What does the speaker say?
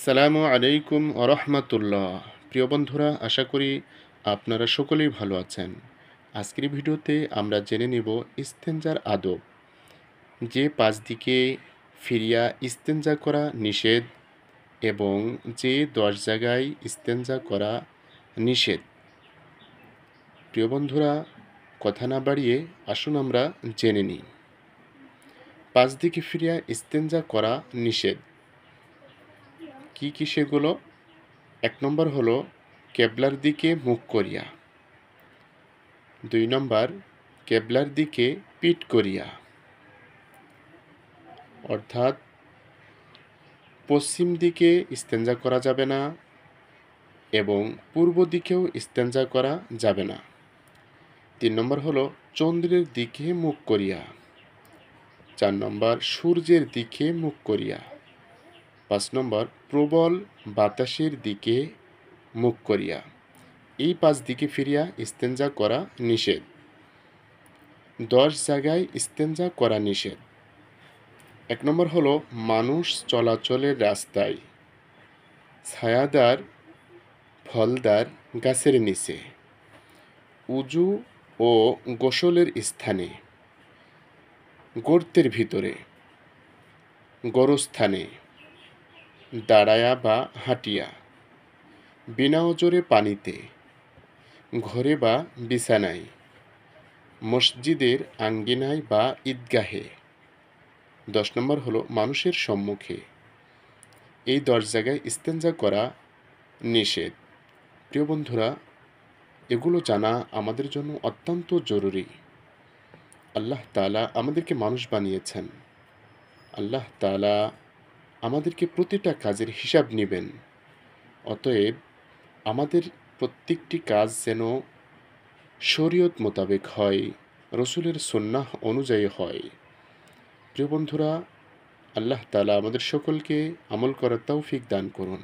আসসালামু আলাইকুম আরহামাতুল্লাহ। প্রিয় বন্ধুরা, আশা করি আপনারা সকলেই ভালো আছেন। আজকের ভিডিওতে আমরা জেনে নেব ইস্তেঞ্জার আদব। যে পাঁচ দিকে ফিরিয়া ইস্তেঞ্জা করা নিষেধ এবং যে 10 জায়গায় ইস্তেঞ্জা করা নিষেধ। প্রিয় বন্ধুরা, কথা না বাড়িয়ে আসুন আমরা জেনে নিই। পাঁচ দিকে ফিরিয়া ইস্তেঞ্জা করা নিষেধ কি কি সেগুলো? 1 নম্বর হলো কেবলার দিকে মুখ করিয়া। 2 নম্বর কেবলার দিকে পিঠ করিয়া, অর্থাৎ পশ্চিম দিকে ইস্তেঞ্জা করা যাবে না এবং পূর্ব দিকেও ইস্তেঞ্জা করা যাবে না। 3 নম্বর হলো চন্দ্রের দিকে মুখ করিয়া। 4 নম্বর সূর্যের দিকে মুখ করিয়া। 5 নম্বর প্রবল বাতাসের দিকে মুখ করিয়া। এই 5 দিকে ফিরিয়া ইস্তেঞ্জা করা নিষেধ। 10 জায়গায় ইস্তেঞ্জা করা নিষেধ। 1 নম্বর হলো মানুষ চলাচলের রাস্তায়, ছায়াদার ফলদার গাছের নিচে, উজু ও গোসলের স্থানে, গর্তের ভিতরে, গোরস্থানে, দাঁড়ায়া বা হাঁটিয়া, বিনা ওজরে পানিতে, ঘরে বা বিছানায়, মসজিদের আঙ্গিনায় বা ঈদগাহে। 10 নম্বর হলো মানুষের সম্মুখে। এই 10 জায়গায় ইস্তেঞ্জা করা নিষেধ। প্রিয় বন্ধুরা, এগুলো জানা আমাদের জন্য অত্যন্ত জরুরি। আল্লাহ তাআলা আমাদেরকে মানুষ বানিয়েছেন। আল্লাহ তাআলা আমাদেরকে প্রতিটা কাজের হিসাব নেবেন। অতএব আমাদের প্রত্যেকটি কাজ যেন শরীয়ত মোতাবেক হয়, রসুলের সুন্নাহ অনুযায়ী হয়। প্রিয় বন্ধুরা, আল্লাহ তাআলা আমাদের সকলকে আমল করার তৌফিক দান করুন।